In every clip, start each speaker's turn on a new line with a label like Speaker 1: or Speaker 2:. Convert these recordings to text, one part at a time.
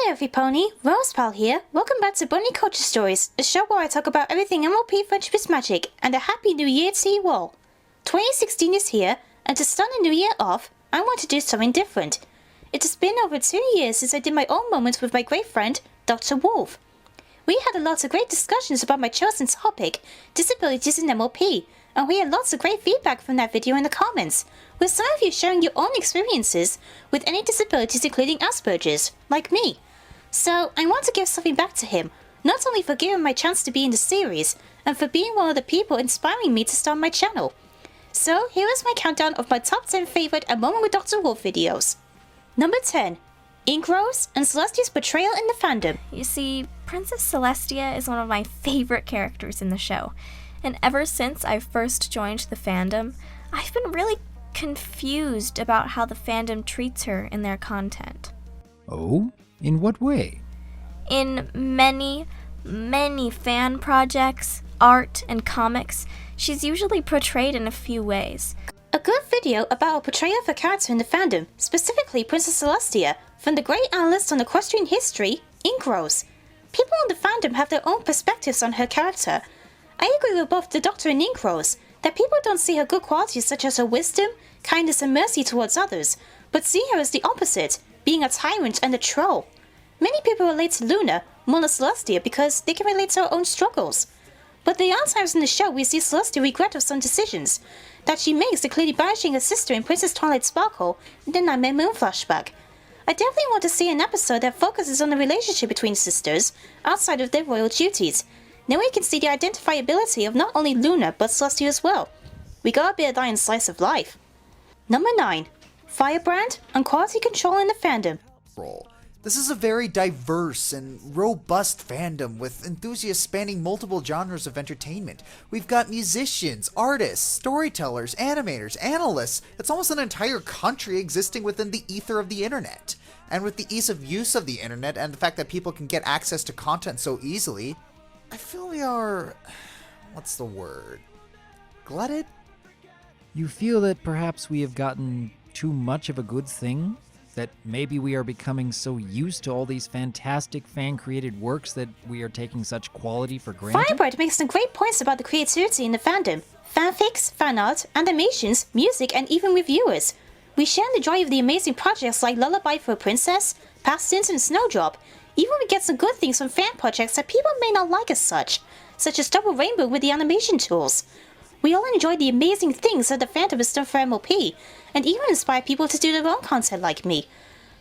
Speaker 1: Hey everypony, Rosepal here. Welcome back to Bunny Culture Stories, a show where I talk about everything MLP Friendship is Magic, and a happy new year to you all. 2016 is here, and to start the new year off, I want to do something different. It has been over 2 years since I did my own moments with my great friend, DrWolf. We had a lot of great discussions about my chosen topic, disabilities in MLP, and we had lots of great feedback from that video in the comments, with some of you sharing your own experiences with any disabilities including Asperger's, like me. So I want to give something back to him, not only for giving my chance to be in the series, and for being one of the people inspiring me to start my channel. So here is my countdown of my top 10 favorite A Moment with DrWolf videos. Number 10. Inkrose and Celestia's portrayal in the fandom.
Speaker 2: You see, Princess Celestia is one of my favorite characters in the show, and ever since I first joined the fandom, I've been really confused about how the fandom treats her in their content.
Speaker 3: Oh? In what way?
Speaker 2: In many fan projects, art, and comics, she's usually portrayed in a few ways.
Speaker 1: A good video about a portrayal of a character in the fandom, specifically Princess Celestia, from the great analyst on equestrian history, Inkrose. People in the fandom have their own perspectives on her character. I agree with both the Doctor and Inkrose that people don't see her good qualities such as her wisdom, kindness and mercy towards others, but see her as the opposite, being a tyrant and a troll. Many people relate to Luna, more than Celestia, because they can relate to her own struggles. But there are times in the show we see Celestia regret of some decisions that she makes, including banishing her sister in Princess Twilight Sparkle in the Nightmare Moon flashback. I definitely want to see an episode that focuses on the relationship between sisters outside of their royal duties. Then we can see the identifiability of not only Luna but Celestia as well. We got a bit of that in Slice of Life. Number 9. Firebrand and quality control in the fandom.
Speaker 4: This is a very diverse and robust fandom with enthusiasts spanning multiple genres of entertainment. We've got musicians, artists, storytellers, animators, analysts. It's almost an entire country existing within the ether of the internet. And with the ease of use of the internet and the fact that people can get access to content so easily, I feel we are... what's the word? Glutted?
Speaker 3: You feel that perhaps we have gotten too much of a good thing? That maybe we are becoming so used to all these fantastic fan-created works that we are taking such quality for granted?
Speaker 1: Firebrand makes some great points about the creativity in the fandom. Fanfics, fanart, animations, music, and even reviewers. We share in the joy of the amazing projects like Lullaby for a Princess, Past Tense and Snowdrop. Even we get some good things from fan projects that people may not like as such as Double Rainbow with the animation tools. We all enjoy the amazing things that the fandom has done for MLP, and even inspire people to do their own content like me.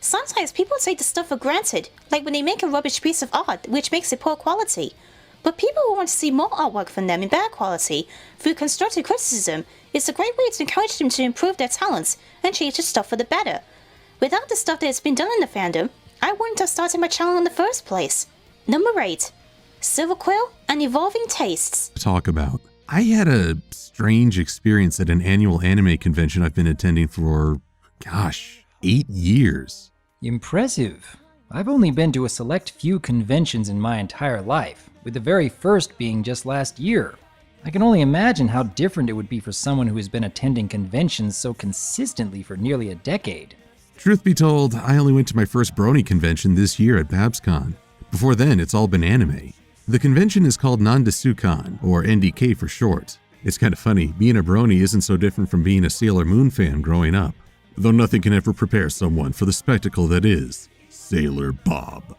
Speaker 1: Sometimes people take the stuff for granted, like when they make a rubbish piece of art which makes it poor quality. But people who want to see more artwork from them in better quality, through constructive criticism, is a great way to encourage them to improve their talents and change the stuff for the better. Without the stuff that has been done in the fandom, I wouldn't have started my channel in the first place. Number 8. Silverquill and Evolving Tastes.
Speaker 5: Talk about. I had a strange experience at an annual anime convention I've been attending for, 8 years.
Speaker 3: Impressive. I've only been to a select few conventions in my entire life, with the very first being just last year. I can only imagine how different it would be for someone who has been attending conventions so consistently for nearly a decade.
Speaker 5: Truth be told, I only went to my first Brony convention this year at BabsCon. Before then, it's all been anime. The convention is called Nandasukan, or NDK for short. It's kind of funny, being a Brony isn't so different from being a Sailor Moon fan growing up. Though nothing can ever prepare someone for the spectacle that is Sailor Bob.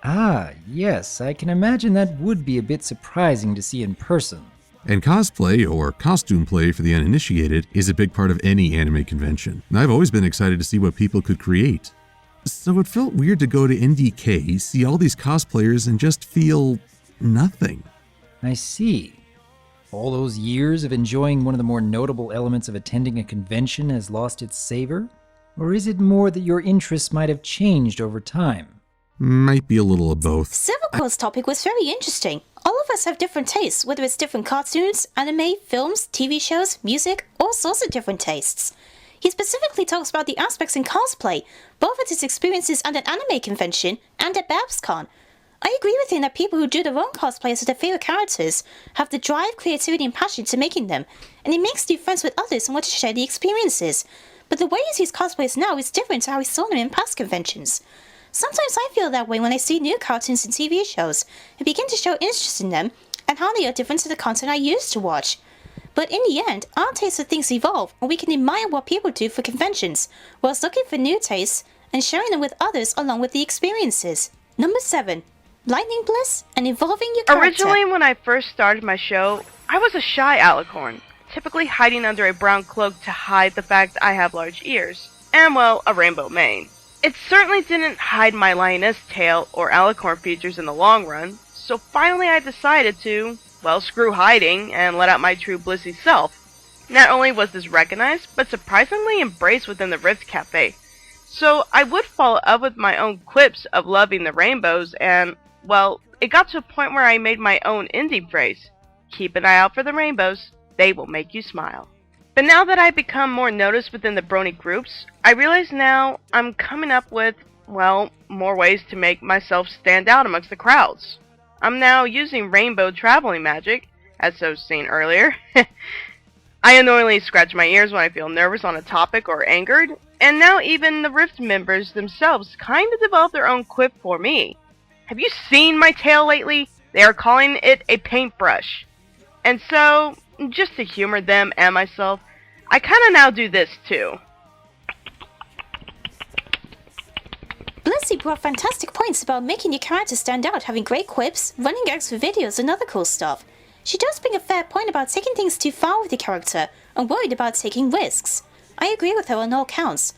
Speaker 3: Ah, yes, I can imagine that would be a bit surprising to see in person.
Speaker 5: And cosplay, or costume play for the uninitiated, is a big part of any anime convention. And I've always been excited to see what people could create. So it felt weird to go to NDK, see all these cosplayers, and just feel nothing.
Speaker 3: I see. All those years of enjoying one of the more notable elements of attending a convention has lost its savor? Or is it more that your interests might have changed over time?
Speaker 5: Might be a little of both.
Speaker 1: Silverquill's topic was very interesting. All of us have different tastes, whether it's different cartoons, anime, films, TV shows, music, all sorts of different tastes. He specifically talks about the aspects in cosplay, both at his experiences at an anime convention and at BabsCon. I agree with him that people who do their own cosplays of their favorite characters have the drive, creativity and passion to making them, and it makes new friends with others and want to share the experiences. But the way he sees cosplays now is different to how he saw them in past conventions. Sometimes I feel that way when I see new cartoons and TV shows and begin to show interest in them and how they are different to the content I used to watch. But in the end, our tastes for things evolve, and we can admire what people do for conventions, whilst looking for new tastes and sharing them with others along with the experiences. Number 7. Lightning Bliss and evolving your character.
Speaker 6: Originally, when I first started my show, I was a shy alicorn, typically hiding under a brown cloak to hide the fact I have large ears, and well, a rainbow mane. It certainly didn't hide my lioness tail or alicorn features in the long run, so finally I decided to, well, screw hiding and let out my true blissy self. Not only was this recognized, but surprisingly embraced within the Rift Cafe. So I would follow up with my own quips of loving the rainbows and, well, it got to a point where I made my own indie phrase. Keep an eye out for the rainbows. They will make you smile. But now that I've become more noticed within the Brony groups, I realize now I'm coming up with, well, more ways to make myself stand out amongst the crowds. I'm now using rainbow traveling magic, as so seen earlier. I annoyingly scratch my ears when I feel nervous on a topic or angered, and now even the Rift members themselves kind of develop their own quip for me. Have you seen my tail lately? They are calling it a paintbrush. And so, just to humor them and myself, I kinda now do this too.
Speaker 1: Blissey brought fantastic points about making your character stand out, having great quips, running gags for videos, and other cool stuff. She does bring a fair point about taking things too far with your character and worried about taking risks. I agree with her on all counts.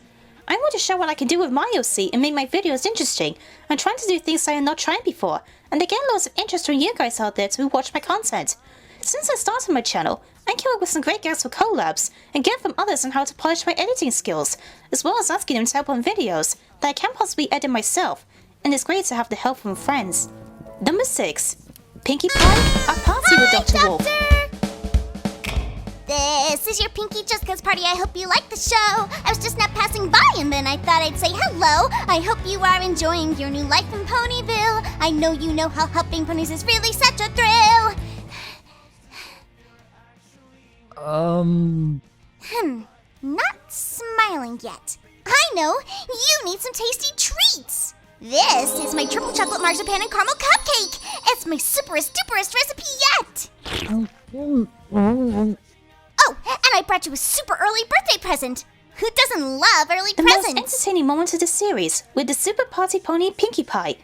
Speaker 1: I want to show what I can do with my OC and make my videos interesting, and trying to do things I have not tried before, and I get lots of interest from you guys out there to watch my content. Since I started my channel, I came up with some great guides for collabs, and get from others on how to polish my editing skills, as well as asking them to help on videos that I can't possibly edit myself, and it's great to have the help from friends. Number 6. Pinkie Pie, a party with DrWolf.
Speaker 7: This is your Pinkie Just 'Cause party. I hope you like the show. I was just now passing by and then I thought I'd say hello. I hope you are enjoying your new life in Ponyville. I know you know how helping ponies is really such a thrill. Not smiling yet. I know, you need some tasty treats. This is my triple chocolate marzipan and caramel cupcake. It's my superest duperest recipe yet. Oh, and I brought you a super early birthday present. Who doesn't love early
Speaker 1: The
Speaker 7: presents?
Speaker 1: most entertaining moment of the series, with the super party pony Pinkie Pie.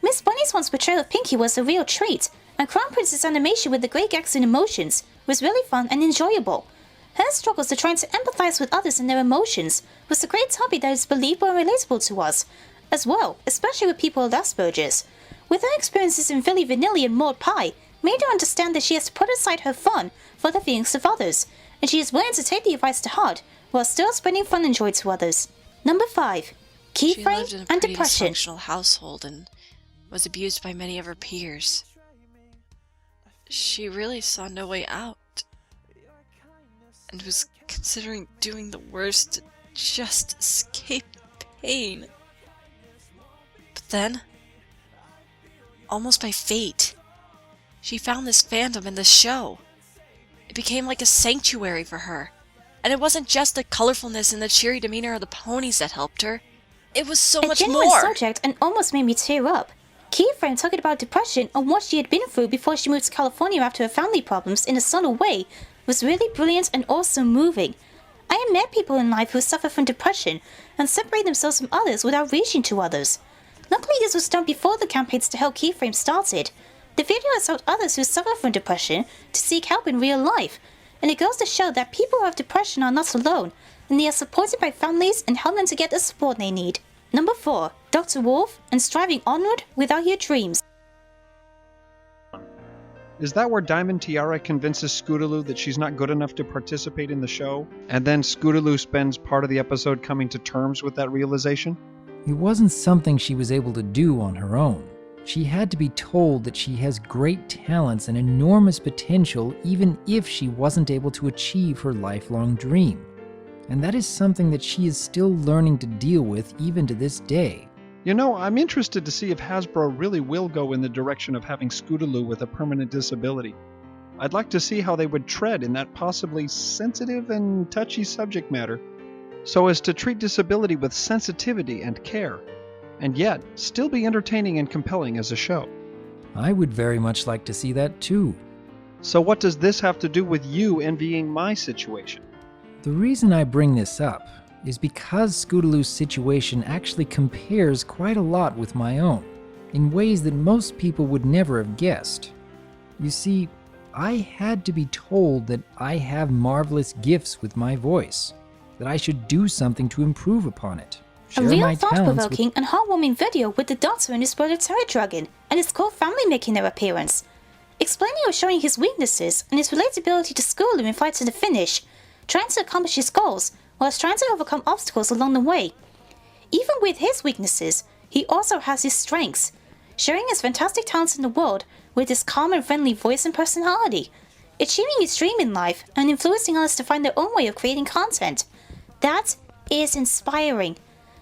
Speaker 1: Miss Bunny's once portrayal of Pinkie was a real treat, and Crown Prince's animation with the great gags and emotions was really fun and enjoyable. Her struggles to trying to empathize with others and their emotions was a great topic that is believable and relatable to us, as well, especially with people with Asperger's. With her experiences in Philly Vanilli and Maud Pie, made her understand that she has to put aside her fun for the feelings of others, and she is willing to take the advice to heart while still spreading fun and joy to others. Number 5.
Speaker 8: She lived in
Speaker 1: Keyframe
Speaker 8: a
Speaker 1: and
Speaker 8: pretty
Speaker 1: depression.
Speaker 8: dysfunctional household and was abused by many of her peers. She really saw no way out and was considering doing the worst to just escape pain. But then, almost by fate, she found this fandom in this show. It became like a sanctuary for her. And it wasn't just the colorfulness and the cheery demeanor of the ponies that helped her. It was so much
Speaker 1: A genuine
Speaker 8: more.
Speaker 1: subject and almost made me tear up. Keyframe talking about depression and what she had been through before she moved to California after her family problems in a subtle way was really brilliant and also moving. I have met people in life who suffer from depression and separate themselves from others without reaching to others. Luckily this was done before the campaigns to help Keyframe started. The video has helped others who suffer from depression to seek help in real life, and it goes to show that people who have depression are not alone, and they are supported by families and help them to get the support they need. Number 4. DrWolf and striving onward without your dreams.
Speaker 9: Is that where Diamond Tiara convinces Scootaloo that she's not good enough to participate in the show? And then Scootaloo spends part of the episode coming to terms with that realization?
Speaker 3: It wasn't something she was able to do on her own. She had to be told that she has great talents and enormous potential even if she wasn't able to achieve her lifelong dream. And that is something that she is still learning to deal with even to this day.
Speaker 9: You know, I'm interested to see if Hasbro really will go in the direction of having Scootaloo with a permanent disability. I'd like to see how they would tread in that possibly sensitive and touchy subject matter, so as to treat disability with sensitivity and care. and yet still be entertaining and compelling as a show.
Speaker 3: I would very much like to see that too.
Speaker 9: So what does this have to do with you envying my situation?
Speaker 3: The reason I bring this up is because Scootaloo's situation actually compares quite a lot with my own, in ways that most people would never have guessed. You see, I had to be told that I have marvelous gifts with my voice, that I should do something to improve upon it.
Speaker 1: A
Speaker 3: Share
Speaker 1: real
Speaker 3: my talents
Speaker 1: thought-provoking and heartwarming video with the Doctor and his brother Terror Dragon and his core family making their appearance, explaining or showing his weaknesses and his relatability to Scootaloo in Fight to the Finish, trying to accomplish his goals whilst trying to overcome obstacles along the way. Even with his weaknesses, he also has his strengths, sharing his fantastic talents in the world with his calm and friendly voice and personality, achieving his dream in life and influencing others to find their own way of creating content. That is inspiring.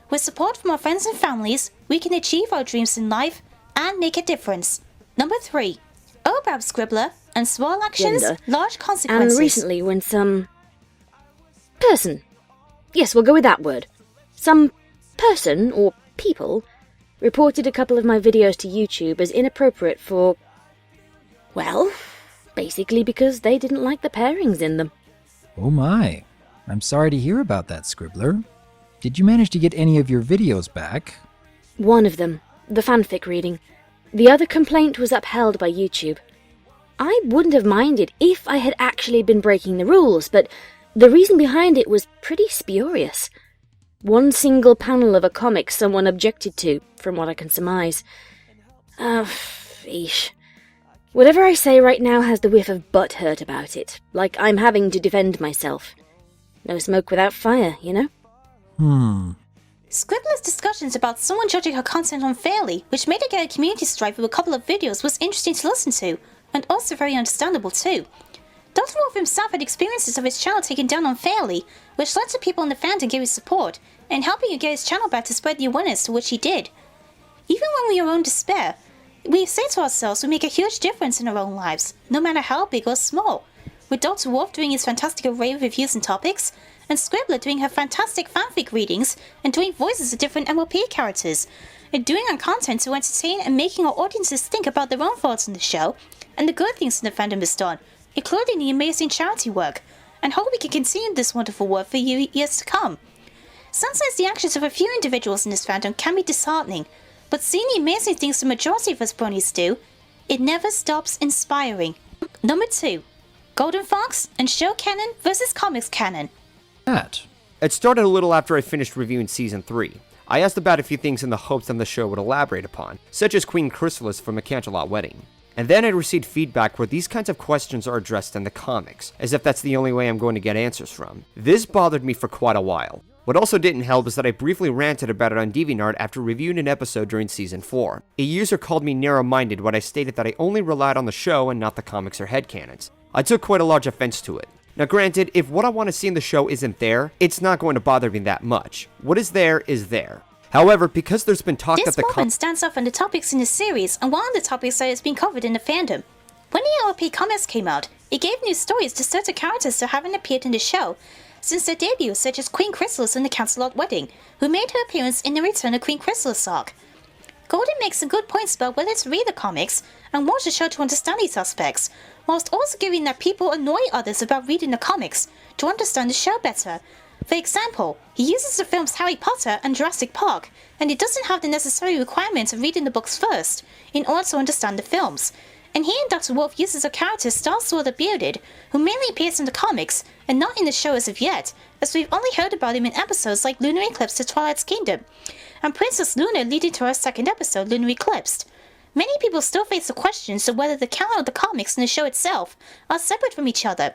Speaker 1: With support from our friends and families, we can achieve our dreams in life and make a difference. Number 3. Obab Scribbler and small actions,
Speaker 10: Gender.
Speaker 1: large consequences.
Speaker 10: And recently when some person, yes, we'll go with that word, some person or people reported a couple of my videos to YouTube as inappropriate for, well, basically because they didn't like the pairings in them.
Speaker 3: Oh my, I'm sorry to hear about that, Scribbler. Did you manage to get any of your videos back?
Speaker 10: One of them, the fanfic reading. The other complaint was upheld by YouTube. I wouldn't have minded if I had actually been breaking the rules, but the reason behind it was pretty spurious. One single panel of a comic someone objected to, from what I can surmise. Eesh. Whatever I say right now has the whiff of butthurt about it, like I'm having to defend myself. No smoke without fire, you know?
Speaker 1: Scribbler's discussions about someone judging her content unfairly, which made her get a community strife with a couple of videos, was interesting to listen to, and also very understandable too. DrWolf himself had experiences of his channel taken down unfairly, which led to people in the fandom giving support, and helping him get his channel back to spread the awareness to which he did. Even when we are in despair, we say to ourselves we make a huge difference in our own lives, no matter how big or small. With DrWolf doing his fantastic array of reviews and topics, and Scribbler doing her fantastic fanfic readings and doing voices of different MLP characters, and doing our content to entertain and making our audiences think about their own thoughts on the show, and the good things the fandom has done, including the amazing charity work, and hope we can continue this wonderful work for years to come. Sometimes the actions of a few individuals in this fandom can be disheartening, but seeing the amazing things the majority of us bronies do, it never stops inspiring. Number 2. Golden Fox and show canon versus comics canon.
Speaker 11: It started a little after I finished reviewing Season 3. I asked about a few things in the hopes that the show would elaborate upon, such as Queen Chrysalis from A Canterlot Wedding. And then I received feedback where these kinds of questions are addressed in the comics, as if that's the only way I'm going to get answers from. This bothered me for quite a while. What also didn't help is that I briefly ranted about it on DeviantArt after reviewing an episode during Season 4. A user called me narrow-minded when I stated that I only relied on the show and not the comics or headcanons. I took quite a large offense to it. Now granted, if what I want to see in the show isn't there, it's not going to bother me that much. What is there is there. However, because there's been talk that the
Speaker 1: moment stands off on the topics in the series and one of the topics that has been covered in the fandom. When the LP comics came out, it gave new stories to certain characters that haven't appeared in the show since their debut, such as Queen Chrysalis in the Canterlot Wedding, who made her appearance in the Return of Queen Chrysalis arc. Golden makes some good points about whether to read the comics and watch the show to understand these aspects, whilst also giving that people annoy others about reading the comics to understand the show better. For example, he uses the films Harry Potter and Jurassic Park, and it doesn't have the necessary requirement of reading the books first in order to understand the films. And here DrWolf uses a character Starsword the Bearded, who mainly appears in the comics and not in the show as of yet, as we've only heard about him in episodes like Lunar Eclipse to Twilight's Kingdom, and Princess Luna leading to our second episode, Lunar Eclipsed. Many people still face the questions of whether the canon of the comics and the show itself are separate from each other.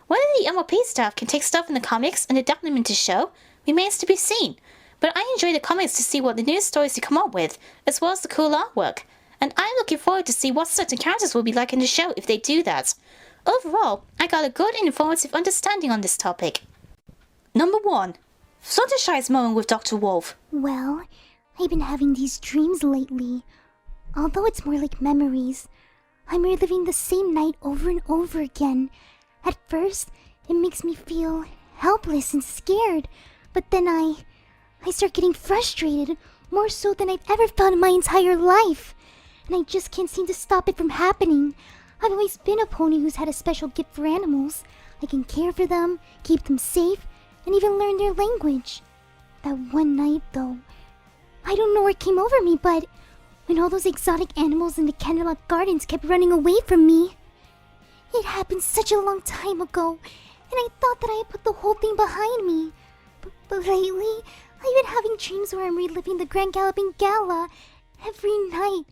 Speaker 1: Whether the MLP staff can take stuff in the comics and adapt them into show remains to be seen, but I enjoy the comics to see what the new stories they come up with, as well as the cool artwork, and I'm looking forward to see what certain characters will be like in the show if they do that. Overall, I got a good and informative understanding on this topic. Number 1. Fluttershy's moment with DrWolf.
Speaker 7: Well, I've been having these dreams lately. Although it's more like memories, I'm reliving the same night over and over again. At first, it makes me feel helpless and scared, but then I start getting frustrated, More so than I've ever felt in my entire life. And I just can't seem to stop it from happening. I've always been a pony who's had a special gift for animals. I can care for them, keep them safe, and even learn their language. That one night, though, I don't know what came over me, but when all those exotic animals in the Candlelight Gardens kept running away from me. It happened such a long time ago, and I thought that I had put the whole thing behind me. But lately, I've been having dreams where I'm reliving the Grand Galloping Gala every night.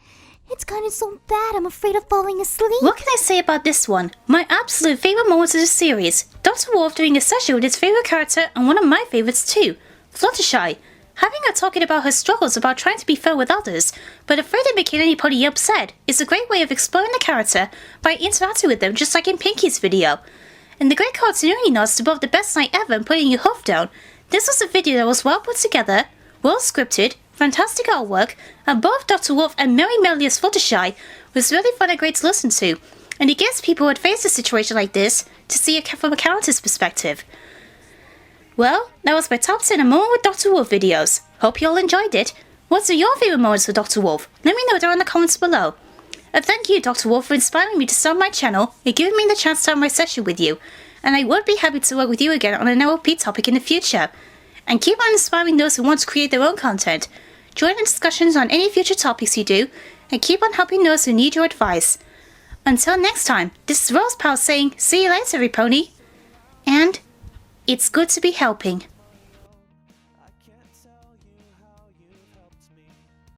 Speaker 7: It's gotten so bad I'm afraid of falling asleep.
Speaker 1: What can I say about this one? My absolute favorite moments of the series. DrWolf doing a session with his favorite character and one of my favorites too, Fluttershy. Having her talking about her struggles about trying to be fair with others, but afraid of making anybody upset, is a great way of exploring the character by interacting with them just like in Pinkie's video. And the great cartoony nods to both the best night ever and putting your hoof down. This was a video that was well put together, well scripted, fantastic artwork, and both DrWolf and Merry Melodious Fluttershy was really fun and great to listen to, and it gives people who had faced a situation like this to see it from a character's perspective. Well, that was my top 10 and more with DrWolf videos. Hope you all enjoyed it. What are your favourite moments with DrWolf? Let me know down in the comments below. And thank you, DrWolf, for inspiring me to start my channel and giving me the chance to have my session with you. And I would be happy to work with you again on an LP topic in the future. And keep on inspiring those who want to create their own content. Join in discussions on any future topics you do, and keep on helping those who need your advice. Until next time, this is Rose Pal saying, see you later, every pony. And it's good to be helping.